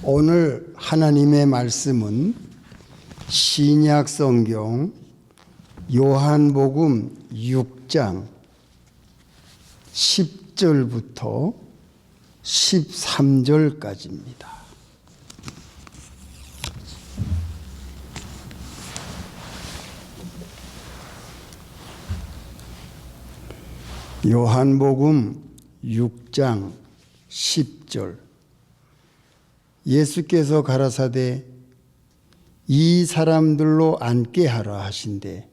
오늘 하나님의 말씀은 신약 성경 요한복음 6장 10절부터 13절까지입니다. 요한복음 6장 10절. 예수께서 가라사대 이 사람들로 앉게 하라 하신대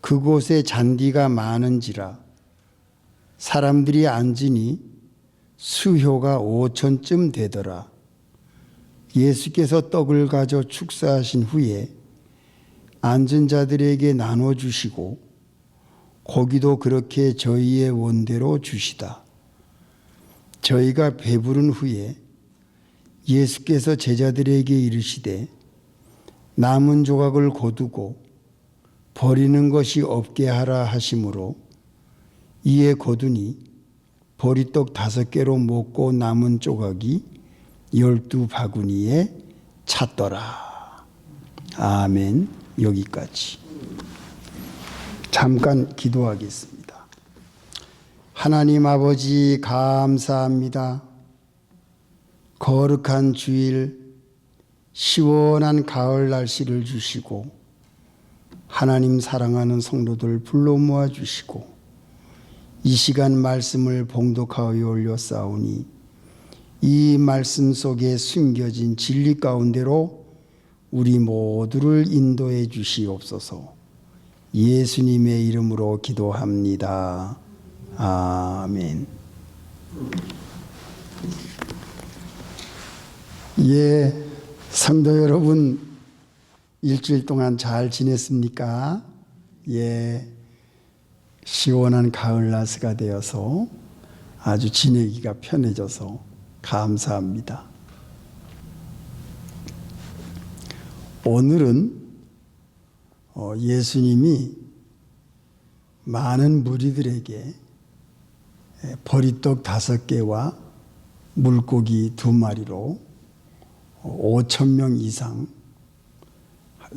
그곳에 잔디가 많은지라 사람들이 앉으니 수효가 5천쯤 되더라. 예수께서 떡을 가져 축사하신 후에 앉은 자들에게 나눠주시고 고기도 그렇게 저희의 원대로 주시다. 저희가 배부른 후에 예수께서 제자들에게 이르시되 남은 조각을 거두고 버리는 것이 없게 하라 하심으로 이에 거두니 보리떡 5개로 먹고 남은 조각이 12바구니에 찼더라. 아멘. 여기까지. 잠깐 기도하겠습니다. 하나님 아버지 감사합니다. 거룩한 주일, 시원한 가을 날씨를 주시고 하나님 사랑하는 성도들 불러 모아 주시고 이 시간 말씀을 봉독하여 올렸사오니 이 말씀 속에 숨겨진 진리 가운데로 우리 모두를 인도해 주시옵소서. 예수님의 이름으로 기도합니다. 아멘. 성도 여러분, 일주일 동안 잘 지냈습니까? 시원한 가을 날씨가 되어서 아주 지내기가 편해져서 감사합니다. 오늘은 예수님이 많은 무리들에게 보리떡 5개와 물고기 2마리로 5,000명 이상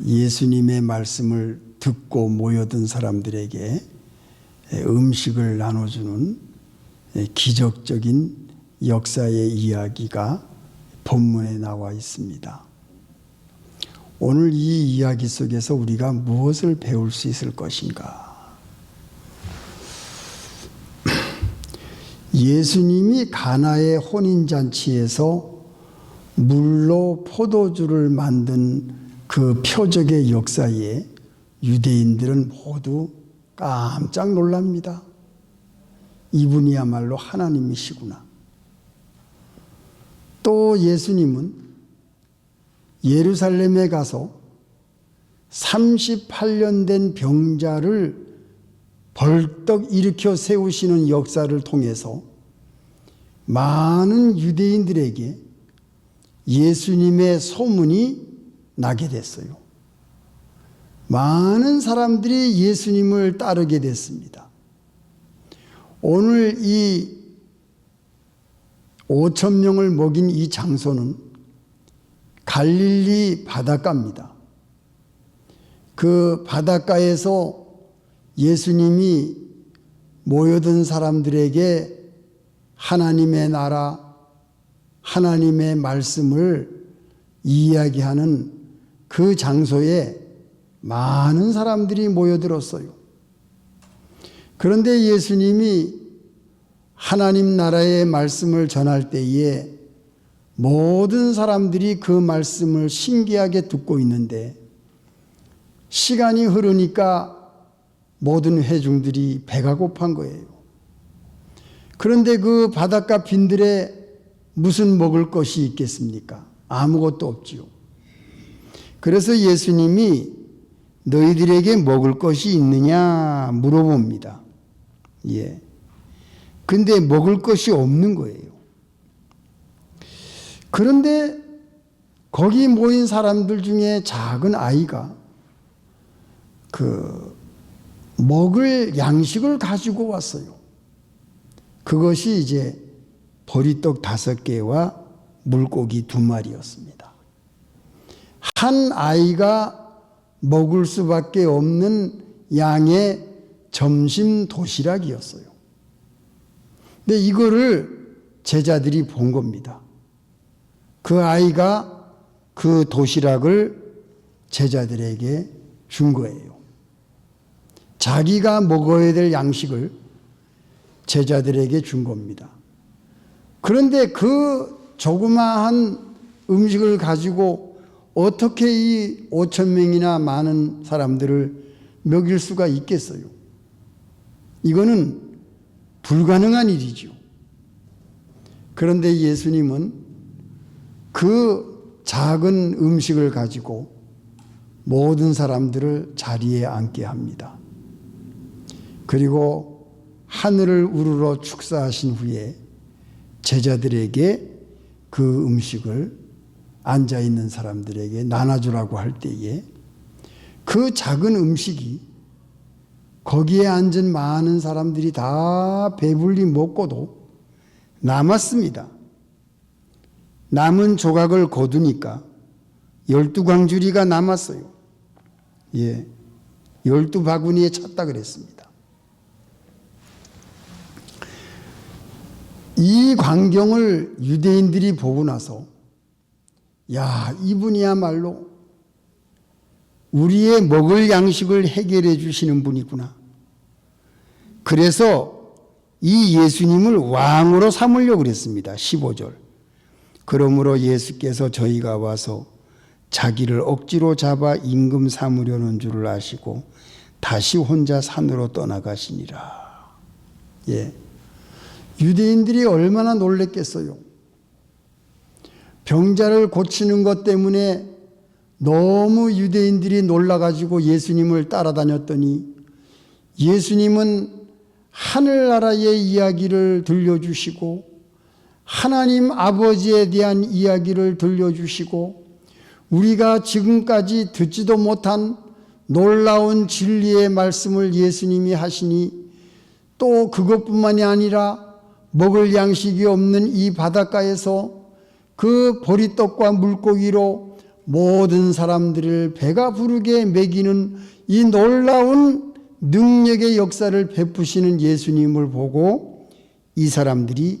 예수님의 말씀을 듣고 모여든 사람들에게 음식을 나눠주는 기적적인 역사의 이야기가 본문에 나와 있습니다. 오늘 이 이야기 속에서 우리가 무엇을 배울 수 있을 것인가? 예수님이 가나의 혼인잔치에서 물로 포도주를 만든 그 표적의 역사에 유대인들은 모두 깜짝 놀랍니다. 이분이야말로 하나님이시구나. 또 예수님은 예루살렘에 가서 38년 된 병자를 벌떡 일으켜 세우시는 역사를 통해서 많은 유대인들에게 예수님의 소문이 나게 됐어요. 많은 사람들이 예수님을 따르게 됐습니다. 오늘 이 5,000명을 먹인 이 장소는 갈릴리 바닷가입니다. 그 바닷가에서 예수님이 모여든 사람들에게 하나님의 나라, 하나님의 말씀을 이야기하는 그 장소에 많은 사람들이 모여들었어요. 그런데 예수님이 하나님 나라의 말씀을 전할 때에 모든 사람들이 그 말씀을 신기하게 듣고 있는데 시간이 흐르니까 모든 회중들이 배가 고픈 거예요. 그런데 그 바닷가 빈들에 무슨 먹을 것이 있겠습니까? 아무것도 없지요. 그래서 예수님이 너희들에게 먹을 것이 있느냐 물어봅니다. 근데 먹을 것이 없는 거예요. 그런데 거기 모인 사람들 중에 작은 아이가 먹을 양식을 가지고 왔어요. 그것이 이제 보리떡 5개와 물고기 2마리였습니다. 한 아이가 먹을 수밖에 없는 양의 점심 도시락이었어요. 근데 이거를 제자들이 본 겁니다. 그 아이가 그 도시락을 제자들에게 준 거예요. 자기가 먹어야 될 양식을 제자들에게 준 겁니다. 그런데 그 조그마한 음식을 가지고 어떻게 이 5,000명이나 많은 사람들을 먹일 수가 있겠어요? 이거는 불가능한 일이죠. 그런데 예수님은 그 작은 음식을 가지고 모든 사람들을 자리에 앉게 합니다. 그리고 하늘을 우러러 축사하신 후에 제자들에게 그 음식을 앉아있는 사람들에게 나눠주라고 할 때에 그 작은 음식이 거기에 앉은 많은 사람들이 다 배불리 먹고도 남았습니다. 남은 조각을 거두니까 12광주리가 남았어요. 12바구니에 찼다 그랬습니다. 이 광경을 유대인들이 보고 나서 야, 이분이야말로 우리의 먹을 양식을 해결해 주시는 분이구나. 그래서 이 예수님을 왕으로 삼으려고 그랬습니다. 15절. 그러므로 예수께서 저희가 와서 자기를 억지로 잡아 임금 삼으려는 줄을 아시고 다시 혼자 산으로 떠나가시니라. 유대인들이 얼마나 놀랬겠어요. 병자를 고치는 것 때문에 너무 유대인들이 놀라가지고 예수님을 따라다녔더니 예수님은 하늘나라의 이야기를 들려주시고 하나님 아버지에 대한 이야기를 들려주시고 우리가 지금까지 듣지도 못한 놀라운 진리의 말씀을 예수님이 하시니 또 그것뿐만이 아니라 먹을 양식이 없는 이 바닷가에서 그 보리떡과 물고기로 모든 사람들을 배가 부르게 먹이는 이 놀라운 능력의 역사를 베푸시는 예수님을 보고 이 사람들이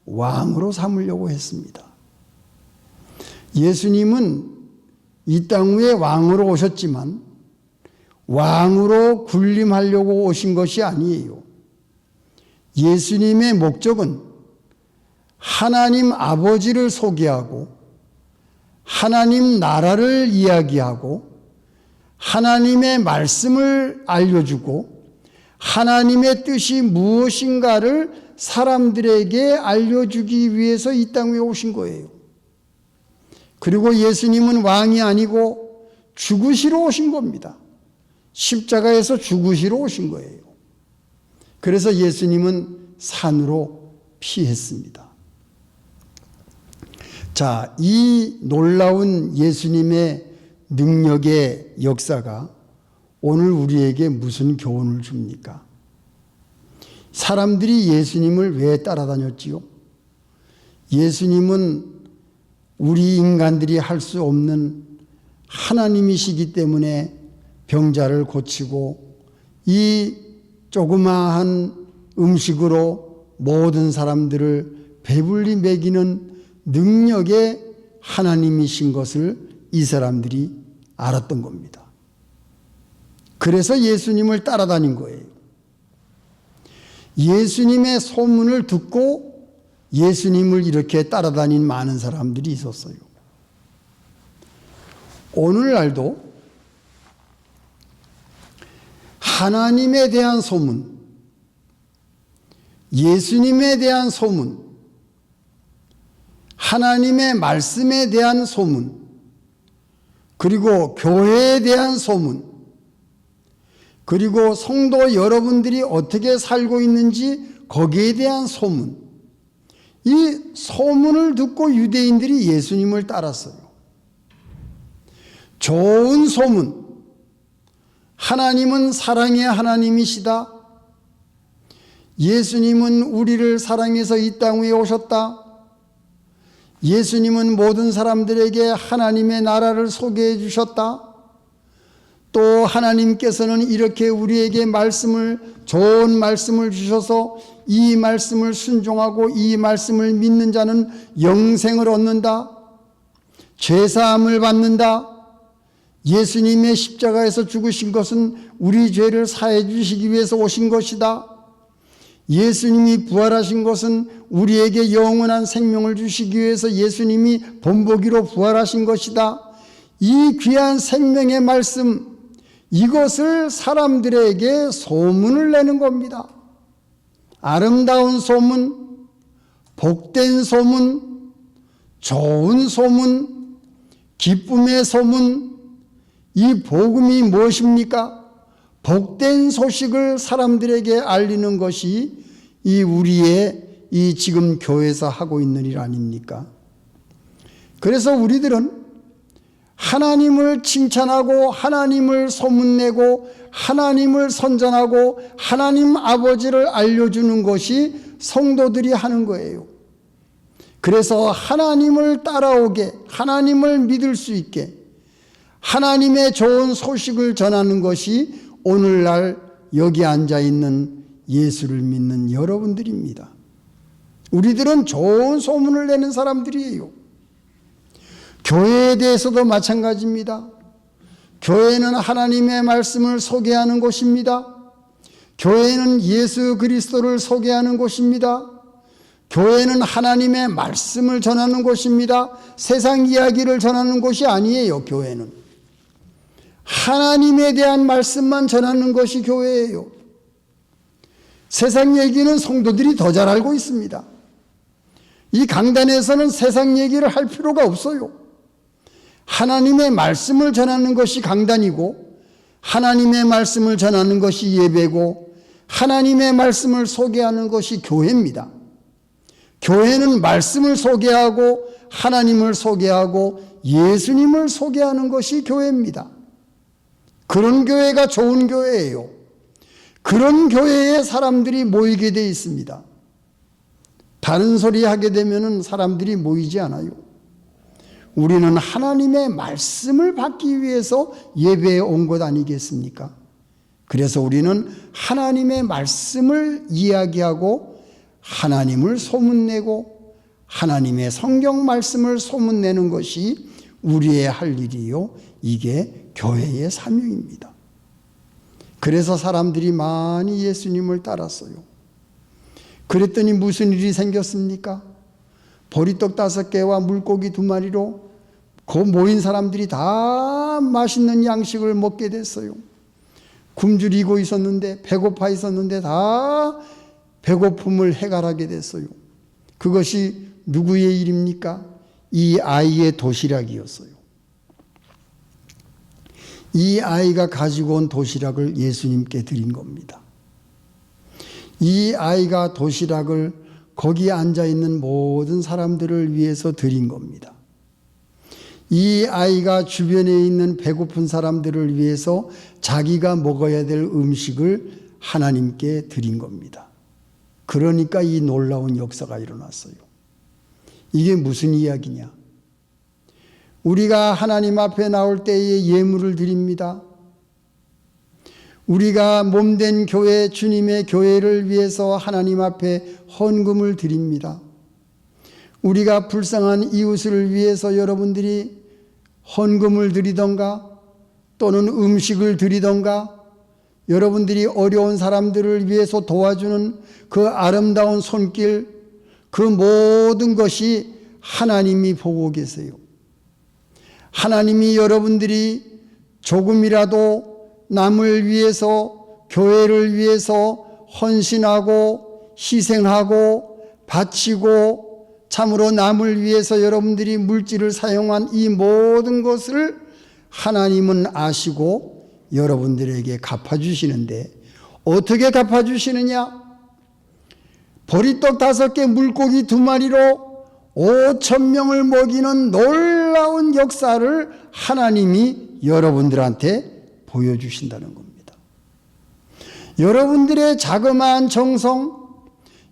왕으로 삼으려고 했습니다. 예수님은 이 땅 위에 왕으로 오셨지만 왕으로 군림하려고 오신 것이 아니에요. 예수님의 목적은 하나님 아버지를 소개하고 하나님 나라를 이야기하고 하나님의 말씀을 알려주고 하나님의 뜻이 무엇인가를 사람들에게 알려주기 위해서 이 땅 위에 오신 거예요. 그리고 예수님은 왕이 아니고 죽으시러 오신 겁니다. 십자가에서 죽으시러 오신 거예요. 그래서 예수님은 산으로 피했습니다. 자, 이 놀라운 예수님의 능력의 역사가 오늘 우리에게 무슨 교훈을 줍니까? 사람들이 예수님을 왜 따라다녔지요? 예수님은 우리 인간들이 할 수 없는 하나님이시기 때문에 병자를 고치고 이 조그마한 음식으로 모든 사람들을 배불리 먹이는 능력의 하나님이신 것을 이 사람들이 알았던 겁니다. 그래서 예수님을 따라다닌 거예요. 예수님의 소문을 듣고 예수님을 이렇게 따라다닌 많은 사람들이 있었어요. 오늘날도 하나님에 대한 소문, 예수님에 대한 소문, 하나님의 말씀에 대한 소문, 그리고 교회에 대한 소문, 그리고 성도 여러분들이 어떻게 살고 있는지 거기에 대한 소문, 이 소문을 듣고 유대인들이 예수님을 따랐어요. 좋은 소문, 하나님은 사랑의 하나님이시다. 예수님은 우리를 사랑해서 이 땅 위에 오셨다. 예수님은 모든 사람들에게 하나님의 나라를 소개해 주셨다. 또 하나님께서는 이렇게 우리에게 좋은 말씀을 주셔서 이 말씀을 순종하고 이 말씀을 믿는 자는 영생을 얻는다. 죄사함을 받는다. 예수님의 십자가에서 죽으신 것은 우리 죄를 사해 주시기 위해서 오신 것이다. 예수님이 부활하신 것은 우리에게 영원한 생명을 주시기 위해서 예수님이 본보기로 부활하신 것이다. 이 귀한 생명의 말씀, 이것을 사람들에게 소문을 내는 겁니다. 아름다운 소문, 복된 소문, 좋은 소문, 기쁨의 소문, 이 복음이 무엇입니까? 복된 소식을 사람들에게 알리는 것이 우리의 지금 교회에서 하고 있는 일 아닙니까? 그래서 우리들은 하나님을 칭찬하고 하나님을 소문내고 하나님을 선전하고 하나님 아버지를 알려주는 것이 성도들이 하는 거예요. 그래서 하나님을 따라오게, 하나님을 믿을 수 있게 하나님의 좋은 소식을 전하는 것이 오늘날 여기 앉아있는 예수를 믿는 여러분들입니다. 우리들은 좋은 소문을 내는 사람들이에요. 교회에 대해서도 마찬가지입니다. 교회는 하나님의 말씀을 소개하는 곳입니다. 교회는 예수 그리스도를 소개하는 곳입니다. 교회는 하나님의 말씀을 전하는 곳입니다. 세상 이야기를 전하는 곳이 아니에요. 교회는 하나님에 대한 말씀만 전하는 것이 교회예요. 세상 얘기는 성도들이 더 잘 알고 있습니다. 이 강단에서는 세상 얘기를 할 필요가 없어요. 하나님의 말씀을 전하는 것이 강단이고 하나님의 말씀을 전하는 것이 예배고 하나님의 말씀을 소개하는 것이 교회입니다. 교회는 말씀을 소개하고 하나님을 소개하고 예수님을 소개하는 것이 교회입니다. 그런 교회가 좋은 교회예요. 그런 교회에 사람들이 모이게 돼 있습니다. 다른 소리 하게 되면 사람들이 모이지 않아요. 우리는 하나님의 말씀을 받기 위해서 예배에 온 것 아니겠습니까? 그래서 우리는 하나님의 말씀을 이야기하고 하나님을 소문내고 하나님의 성경 말씀을 소문내는 것이 우리의 할 일이요. 이게 교회의 사명입니다. 그래서 사람들이 많이 예수님을 따랐어요. 그랬더니 무슨 일이 생겼습니까? 보리떡 5개와 물고기 2마리로 그 모인 사람들이 다 맛있는 양식을 먹게 됐어요. 굶주리고 있었는데, 배고파 있었는데 다 배고픔을 해결하게 됐어요. 그것이 누구의 일입니까? 이 아이의 도시락이었어요. 이 아이가 가지고 온 도시락을 예수님께 드린 겁니다. 이 아이가 도시락을 거기 앉아있는 모든 사람들을 위해서 드린 겁니다. 이 아이가 주변에 있는 배고픈 사람들을 위해서 자기가 먹어야 될 음식을 하나님께 드린 겁니다. 그러니까 이 놀라운 역사가 일어났어요. 이게 무슨 이야기냐? 우리가 하나님 앞에 나올 때에 예물을 드립니다. 우리가 몸된 교회, 주님의 교회를 위해서 하나님 앞에 헌금을 드립니다. 우리가 불쌍한 이웃을 위해서 여러분들이 헌금을 드리던가 또는 음식을 드리던가 여러분들이 어려운 사람들을 위해서 도와주는 그 아름다운 손길, 그 모든 것이 하나님이 보고 계세요. 하나님이 여러분들이 조금이라도 남을 위해서, 교회를 위해서 헌신하고 희생하고 바치고 참으로 남을 위해서 여러분들이 물질을 사용한 이 모든 것을 하나님은 아시고 여러분들에게 갚아주시는데 어떻게 갚아주시느냐? 보리떡 5개, 물고기 2마리로 5,000명을 먹이는 놀라운 역사를 하나님이 여러분들한테 보여주신다는 겁니다. 여러분들의 자그마한 정성,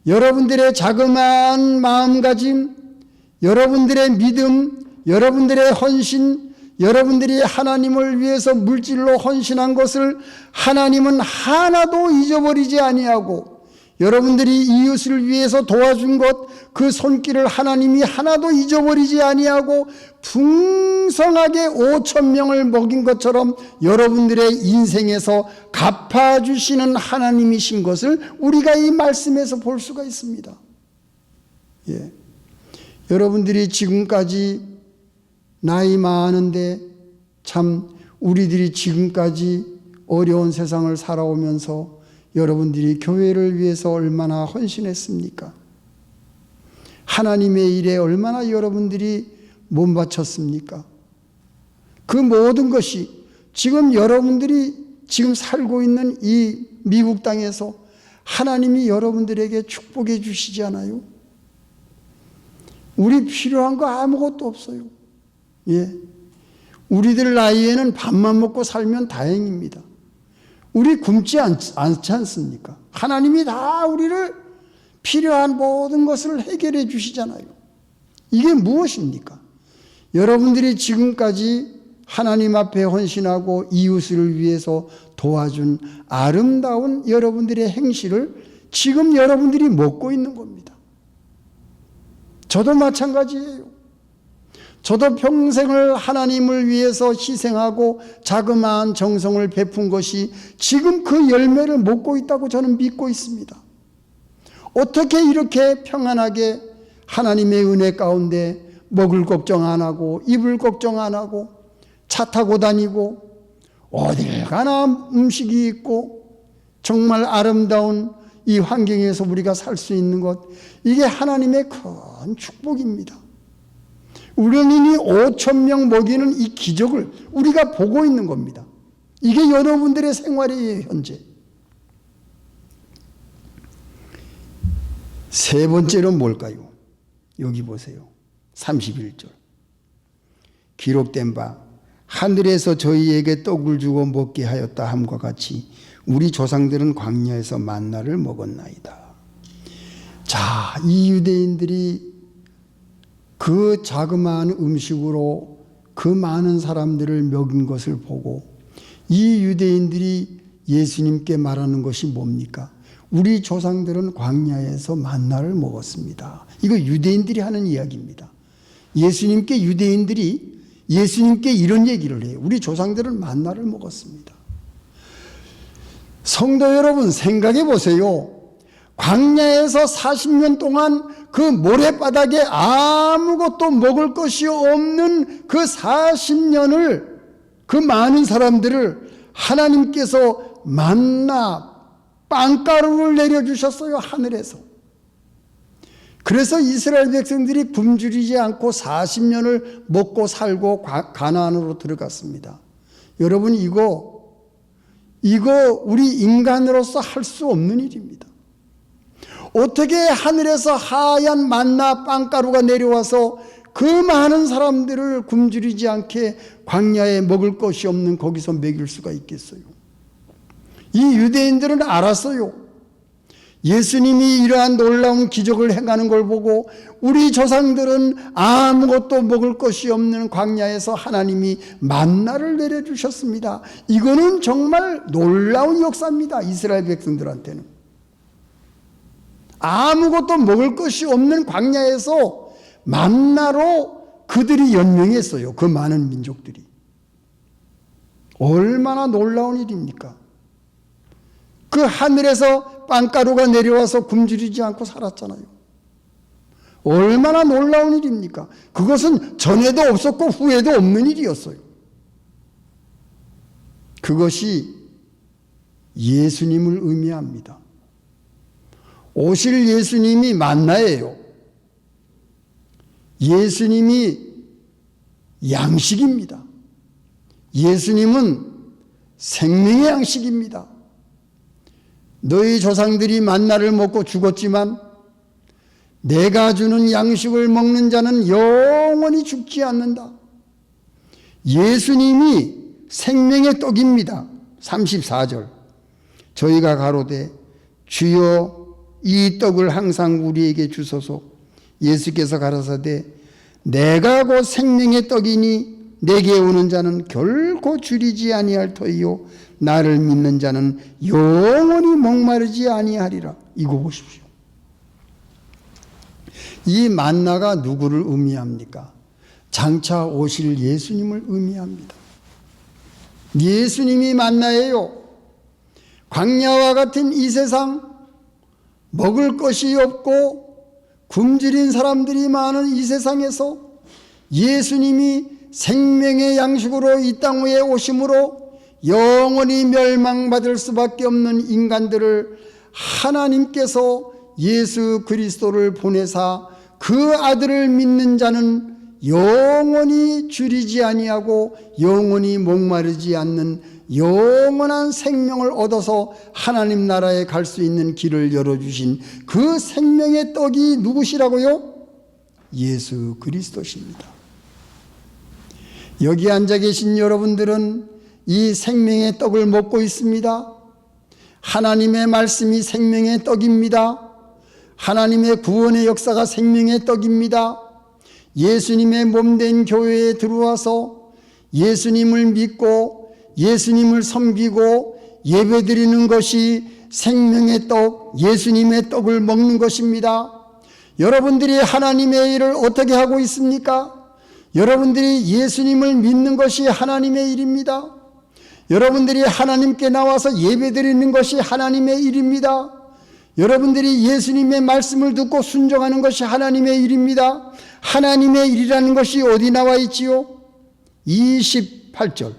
여러분들의 자그마한 마음가짐, 여러분들의 믿음, 여러분들의 헌신, 여러분들이 하나님을 위해서 물질로 헌신한 것을 하나님은 하나도 잊어버리지 아니하고, 여러분들이 이웃을 위해서 도와준 것, 그 손길을 하나님이 하나도 잊어버리지 아니하고 풍성하게 5,000명을 먹인 것처럼 여러분들의 인생에서 갚아주시는 하나님이신 것을 우리가 이 말씀에서 볼 수가 있습니다. 예. 여러분들이 지금까지 나이 많은데 참 우리들이 지금까지 어려운 세상을 살아오면서 여러분들이 교회를 위해서 얼마나 헌신했습니까? 하나님의 일에 얼마나 여러분들이 몸 바쳤습니까? 그 모든 것이 지금 여러분들이 지금 살고 있는 이 미국 땅에서 하나님이 여러분들에게 축복해 주시지 않아요? 우리 필요한 거 아무것도 없어요. 예. 우리들 나이에는 밥만 먹고 살면 다행입니다. 우리 굶지 않지 않습니까? 하나님이 다 우리를 필요한 모든 것을 해결해 주시잖아요. 이게 무엇입니까? 여러분들이 지금까지 하나님 앞에 헌신하고 이웃을 위해서 도와준 아름다운 여러분들의 행실을 지금 여러분들이 먹고 있는 겁니다. 저도 마찬가지예요. 저도 평생을 하나님을 위해서 희생하고 자그마한 정성을 베푼 것이 지금 그 열매를 먹고 있다고 저는 믿고 있습니다. 어떻게 이렇게 평안하게 하나님의 은혜 가운데 먹을 걱정 안 하고 입을 걱정 안 하고 차 타고 다니고 어딜 가나 음식이 있고 정말 아름다운 이 환경에서 우리가 살 수 있는 것, 이게 하나님의 큰 축복입니다. 우리는 5,000명 먹이는 이 기적을 우리가 보고 있는 겁니다. 이게 여러분들의 생활이에요, 현재. 세 번째로 뭘까요? 여기 보세요. 31절. 기록된 바 하늘에서 저희에게 떡을 주고 먹게 하였다 함과 같이 우리 조상들은 광야에서 만나를 먹었나이다. 자, 이 유대인들이 그 자그마한 음식으로 그 많은 사람들을 먹인 것을 보고 이 유대인들이 예수님께 말하는 것이 뭡니까? 우리 조상들은 광야에서 만나를 먹었습니다. 이거 유대인들이 하는 이야기입니다. 유대인들이 예수님께 이런 얘기를 해요. 우리 조상들은 만나를 먹었습니다. 성도 여러분, 생각해 보세요. 광야에서 40년 동안 그 모래바닥에 아무것도 먹을 것이 없는 그 40년을, 그 많은 사람들을 하나님께서 만나 빵가루를 내려주셨어요, 하늘에서. 그래서 이스라엘 백성들이 굶주리지 않고 40년을 먹고 살고 가나안으로 들어갔습니다. 여러분, 이거 우리 인간으로서 할 수 없는 일입니다. 어떻게 하늘에서 하얀 만나 빵가루가 내려와서 그 많은 사람들을 굶주리지 않게 광야에 먹을 것이 없는 거기서 먹일 수가 있겠어요? 이 유대인들은 알았어요. 예수님이 이러한 놀라운 기적을 행하는 걸 보고 우리 조상들은 아무것도 먹을 것이 없는 광야에서 하나님이 만나를 내려주셨습니다. 이거는 정말 놀라운 역사입니다. 이스라엘 백성들한테는. 아무것도 먹을 것이 없는 광야에서 만나로 그들이 연명했어요. 그 많은 민족들이. 얼마나 놀라운 일입니까? 그 하늘에서 빵가루가 내려와서 굶주리지 않고 살았잖아요. 얼마나 놀라운 일입니까? 그것은 전에도 없었고 후에도 없는 일이었어요. 그것이 예수님을 의미합니다. 오실 예수님이 만나예요. 예수님이 양식입니다. 예수님은 생명의 양식입니다. 너희 조상들이 만나를 먹고 죽었지만 내가 주는 양식을 먹는 자는 영원히 죽지 않는다. 예수님이 생명의 떡입니다. 34절. 저희가 가로되 주여 이 떡을 항상 우리에게 주소서. 예수께서 가라사대 내가 곧 생명의 떡이니 내게 오는 자는 결코 줄이지 아니할 터이요 나를 믿는 자는 영원히 목마르지 아니하리라. 이거 보십시오. 이 만나가 누구를 의미합니까? 장차 오실 예수님을 의미합니다. 예수님이 만나예요. 광야와 같은 이 세상, 먹을 것이 없고 굶주린 사람들이 많은 이 세상에서 예수님이 생명의 양식으로 이 땅 위에 오심으로 영원히 멸망받을 수밖에 없는 인간들을 하나님께서 예수 그리스도를 보내사 그 아들을 믿는 자는 영원히 줄이지 아니하고 영원히 목마르지 않는 영원한 생명을 얻어서 하나님 나라에 갈 수 있는 길을 열어주신 그 생명의 떡이 누구시라고요? 예수 그리스도십니다. 여기 앉아 계신 여러분들은 이 생명의 떡을 먹고 있습니다. 하나님의 말씀이 생명의 떡입니다. 하나님의 구원의 역사가 생명의 떡입니다. 예수님의 몸된 교회에 들어와서 예수님을 믿고 예수님을 섬기고 예배드리는 것이 생명의 떡, 예수님의 떡을 먹는 것입니다. 여러분들이 하나님의 일을 어떻게 하고 있습니까? 여러분들이 예수님을 믿는 것이 하나님의 일입니다. 여러분들이 하나님께 나와서 예배드리는 것이 하나님의 일입니다. 여러분들이 예수님의 말씀을 듣고 순종하는 것이 하나님의 일입니다. 하나님의 일이라는 것이 어디 나와 있지요? 28절.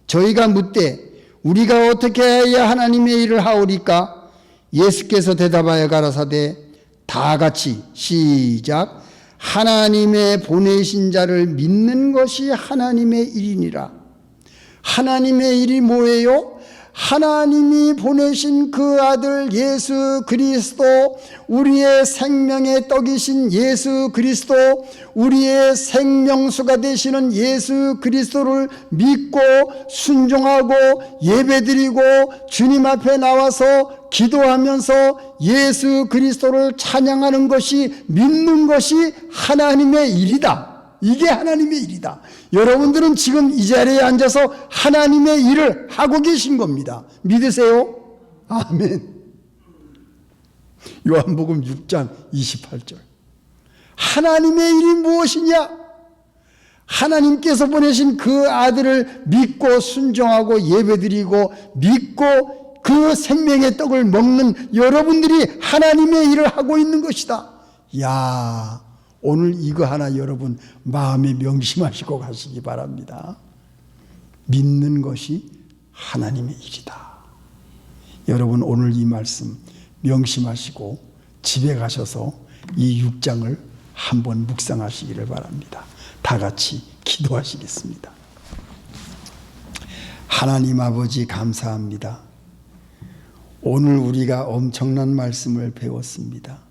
저희가 묻되 우리가 어떻게 해야 하나님의 일을 하오리까? 예수께서 대답하여 가라사대 다 같이 시작. 하나님의 보내신 자를 믿는 것이 하나님의 일이니라. 하나님의 일이 뭐예요? 하나님이 보내신 그 아들 예수 그리스도, 우리의 생명의 떡이신 예수 그리스도, 우리의 생명수가 되시는 예수 그리스도를 믿고 순종하고 예배드리고 주님 앞에 나와서 기도하면서 예수 그리스도를 찬양하는 것이, 믿는 것이 하나님의 일이다. 이게 하나님의 일이다. 여러분들은 지금 이 자리에 앉아서 하나님의 일을 하고 계신 겁니다. 믿으세요? 아멘. 요한복음 6장 28절. 하나님의 일이 무엇이냐? 하나님께서 보내신 그 아들을 믿고 순종하고 예배드리고 믿고 그 생명의 떡을 먹는 여러분들이 하나님의 일을 하고 있는 것이다. 야, 오늘 이거 하나 여러분 마음에 명심하시고 가시기 바랍니다. 믿는 것이 하나님의 일이다. 여러분 오늘 이 말씀 명심하시고 집에 가셔서 이 6장을 한번 묵상하시기를 바랍니다. 다 같이 기도하시겠습니다. 하나님 아버지 감사합니다. 오늘 우리가 엄청난 말씀을 배웠습니다.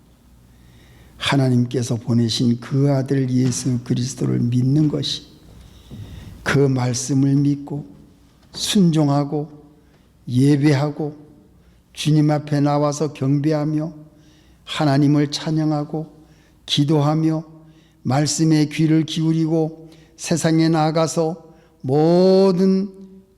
하나님께서 보내신 그 아들 예수 그리스도를 믿는 것이, 그 말씀을 믿고 순종하고 예배하고 주님 앞에 나와서 경배하며 하나님을 찬양하고 기도하며 말씀에 귀를 기울이고 세상에 나아가서 모든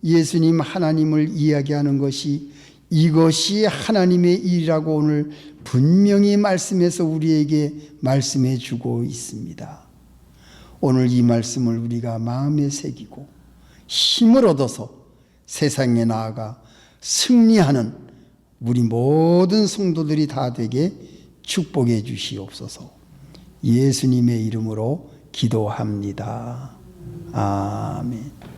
예수님 하나님을 이야기하는 것이, 이것이 하나님의 일이라고 오늘 분명히 말씀에서 우리에게 말씀해 주고 있습니다. 오늘 이 말씀을 우리가 마음에 새기고 힘을 얻어서 세상에 나아가 승리하는 우리 모든 성도들이 다 되게 축복해 주시옵소서. 예수님의 이름으로 기도합니다. 아멘.